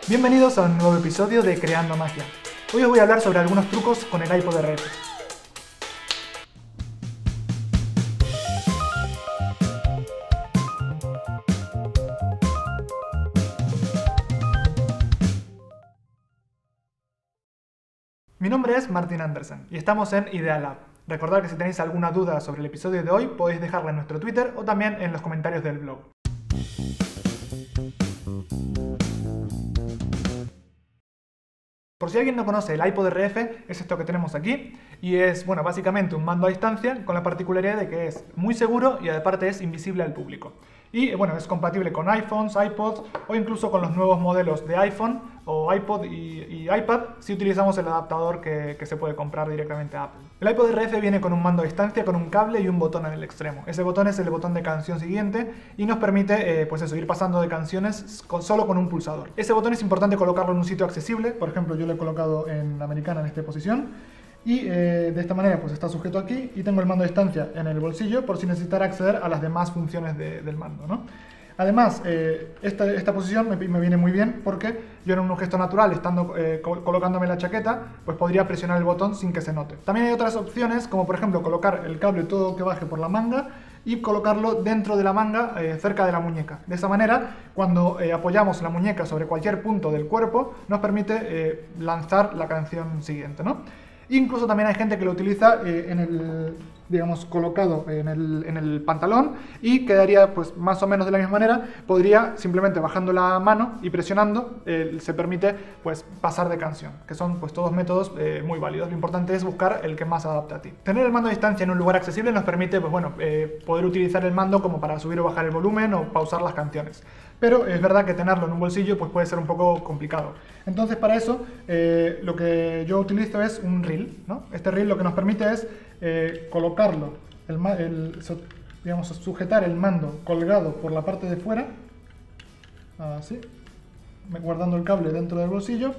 Bienvenidos a un nuevo episodio de Creando Magia. Hoy os voy a hablar sobre algunos trucos con el iPod RF. Mi nombre es Martin Andersen y estamos en Idealab. Recordad que si tenéis alguna duda sobre el episodio de hoy podéis dejarla en nuestro Twitter o también en los comentarios del blog. Por si alguien no conoce el iPod RF, es esto que tenemos aquí y es, bueno, básicamente un mando a distancia con la particularidad de que es muy seguro y aparte es invisible al público. Y bueno, es compatible con iPhones, iPods o incluso con los nuevos modelos de iPhone o iPod y iPad si utilizamos el adaptador que se puede comprar directamente a Apple. El iPod RF viene con un mando a distancia con un cable y un botón en el extremo. Ese botón es el botón de canción siguiente y nos permite pues eso, ir pasando de canciones solo con un pulsador. Ese botón es importante colocarlo en un sitio accesible. Por ejemplo, yo lo he colocado en la americana en esta posición. Y de esta manera pues está sujeto aquí y tengo el mando a distancia en el bolsillo por si necesitara acceder a las demás funciones del mando, ¿no? Además, esta posición me viene muy bien porque yo en un gesto natural, estando colocándome la chaqueta, pues podría presionar el botón sin que se note. También hay otras opciones, como por ejemplo colocar el cable todo que baje por la manga y colocarlo dentro de la manga, cerca de la muñeca. De esa manera, cuando apoyamos la muñeca sobre cualquier punto del cuerpo, nos permite lanzar la canción siguiente, ¿no? Incluso también hay gente que lo utiliza digamos, colocado en el pantalón y quedaría pues más o menos de la misma manera. Podría simplemente bajando la mano y presionando se permite pues pasar de canción, que son pues todos métodos muy válidos. Lo importante es buscar el que más se adapte a ti. Tener el mando a distancia en un lugar accesible nos permite pues bueno, poder utilizar el mando como para subir o bajar el volumen o pausar las canciones. Pero es verdad que tenerlo en un bolsillo pues puede ser un poco complicado. Entonces para eso lo que yo utilizo es un reel, ¿no? Este reel lo que nos permite es colocarlo, digamos, sujetar el mando colgado por la parte de fuera, así, guardando el cable dentro del bolsillo.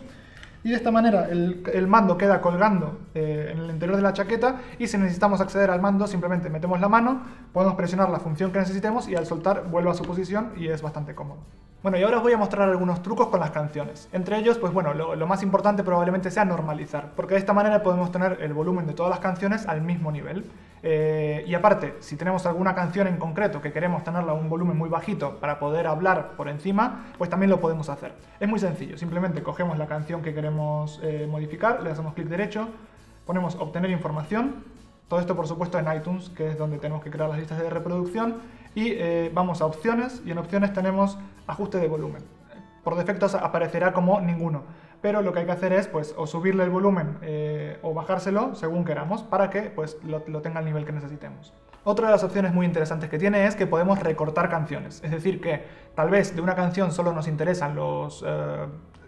Y de esta manera el mando queda colgando en el interior de la chaqueta y si necesitamos acceder al mando simplemente metemos la mano, podemos presionar la función que necesitemos y al soltar vuelve a su posición y es bastante cómodo. Bueno, y ahora os voy a mostrar algunos trucos con las canciones. Entre ellos, pues bueno, lo más importante probablemente sea normalizar, porque de esta manera podemos tener el volumen de todas las canciones al mismo nivel. Y aparte, si tenemos alguna canción en concreto que queremos tenerla a un volumen muy bajito para poder hablar por encima, pues también lo podemos hacer. Es muy sencillo, simplemente cogemos la canción que queremos modificar, le hacemos clic derecho, ponemos obtener información, todo esto por supuesto en iTunes, que es donde tenemos que crear las listas de reproducción, y vamos a opciones, y en opciones tenemos ajuste de volumen. Por defecto aparecerá como ninguno, pero lo que hay que hacer es pues o subirle el volumen o bajárselo según queramos para que pues lo tenga al nivel que necesitemos. Otra de las opciones muy interesantes que tiene es que podemos recortar canciones, es decir que tal vez de una canción solo nos interesan los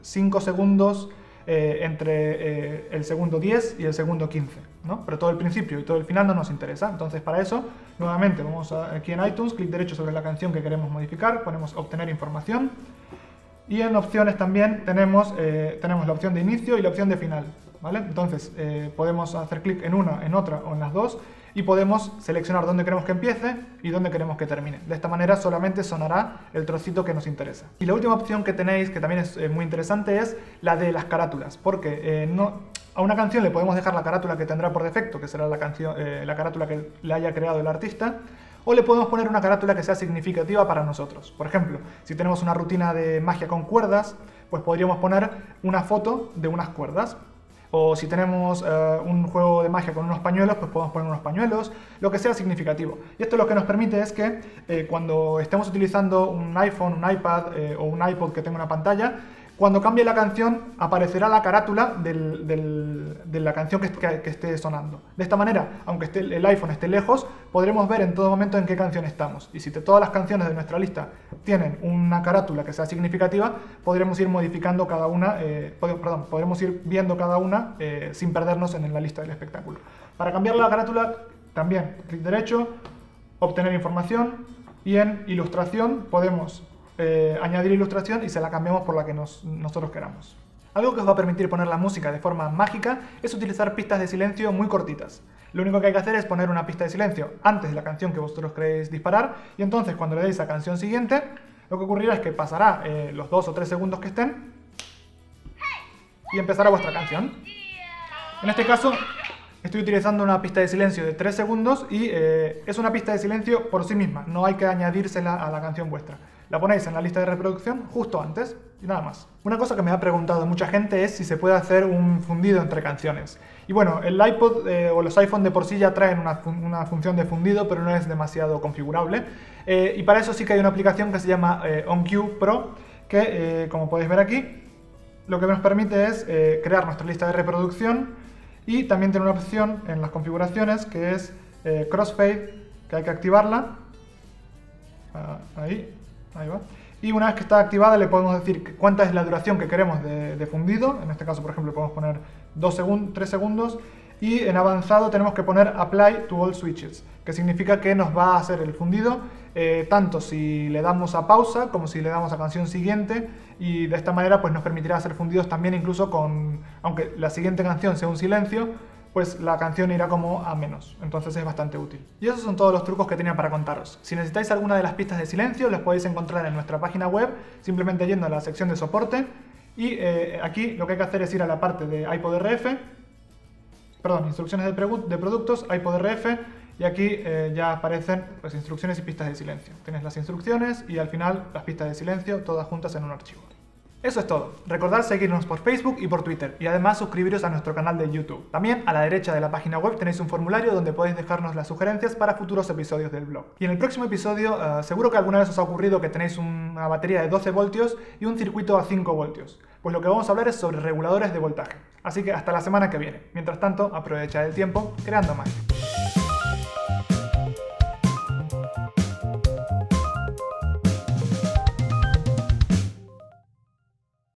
5 segundos entre el segundo 10 y el segundo 15, ¿no? Pero todo el principio y todo el final no nos interesa. Entonces para eso, nuevamente vamos aquí en iTunes, clic derecho sobre la canción que queremos modificar, ponemos obtener información y en opciones también tenemos la opción de inicio y la opción de final, ¿vale? Entonces podemos hacer clic en una, en otra o en las dos y podemos seleccionar dónde queremos que empiece y dónde queremos que termine. De esta manera solamente sonará el trocito que nos interesa. Y la última opción que tenéis, que también es muy interesante, es la de las carátulas, porque a una canción le podemos dejar la carátula que tendrá por defecto, que será la carátula que le haya creado el artista, o le podemos poner una carátula que sea significativa para nosotros. Por ejemplo, si tenemos una rutina de magia con cuerdas, pues podríamos poner una foto de unas cuerdas. O si tenemos un juego de magia con unos pañuelos, pues podemos poner unos pañuelos, lo que sea significativo. Y esto lo que nos permite es que cuando estemos utilizando un iPhone, un iPad o un iPod que tenga una pantalla, cuando cambie la canción aparecerá la carátula de la canción que esté sonando. De esta manera, aunque el iPhone esté lejos, podremos ver en todo momento en qué canción estamos. Y si todas las canciones de nuestra lista tienen una carátula que sea significativa, podremos ir modificando cada una, podremos ir viendo cada una sin perdernos en la lista del espectáculo. Para cambiar la carátula, también clic derecho, obtener información y en ilustración podemos añadir ilustración y se la cambiamos por la que nosotros queramos. Algo que os va a permitir poner la música de forma mágica es utilizar pistas de silencio muy cortitas. Lo único que hay que hacer es poner una pista de silencio antes de la canción que vosotros queréis disparar y entonces cuando le deis a canción siguiente, lo que ocurrirá es que pasará los 2 o 3 segundos que estén y empezará vuestra canción. En este caso estoy utilizando una pista de silencio de 3 segundos y es una pista de silencio por sí misma, no hay que añadírsela a la canción vuestra. La ponéis en la lista de reproducción justo antes y nada más. Una cosa que me ha preguntado mucha gente es si se puede hacer un fundido entre canciones. Y bueno, el iPod o los iPhone de por sí ya traen una función de fundido, pero no es demasiado configurable. Y para eso sí que hay una aplicación que se llama OnCue Pro, que como podéis ver aquí, lo que nos permite es crear nuestra lista de reproducción y también tiene una opción en las configuraciones que es Crossfade, que hay que activarla. Ahí va. Y una vez que está activada le podemos decir cuánta es la duración que queremos de fundido. En este caso, por ejemplo, podemos poner 3 segundos. Y en avanzado tenemos que poner Apply to All Switches, que significa que nos va a hacer el fundido tanto si le damos a pausa como si le damos a canción siguiente. Y de esta manera pues nos permitirá hacer fundidos también incluso aunque la siguiente canción sea un silencio, pues la canción irá como a menos, entonces es bastante útil. Y esos son todos los trucos que tenía para contaros. Si necesitáis alguna de las pistas de silencio, las podéis encontrar en nuestra página web, simplemente yendo a la sección de soporte, y aquí lo que hay que hacer es ir a la parte de iPod-RF, instrucciones de productos, iPod-RF, y aquí ya aparecen pues, instrucciones y pistas de silencio. Tenéis las instrucciones y al final las pistas de silencio, todas juntas en un archivo. Eso es todo. Recordad seguirnos por Facebook y por Twitter y además suscribiros a nuestro canal de YouTube. También a la derecha de la página web tenéis un formulario donde podéis dejarnos las sugerencias para futuros episodios del blog. Y en el próximo episodio seguro que alguna vez os ha ocurrido que tenéis una batería de 12 voltios y un circuito a 5 voltios. Pues lo que vamos a hablar es sobre reguladores de voltaje. Así que hasta la semana que viene. Mientras tanto, aprovechad el tiempo creando más.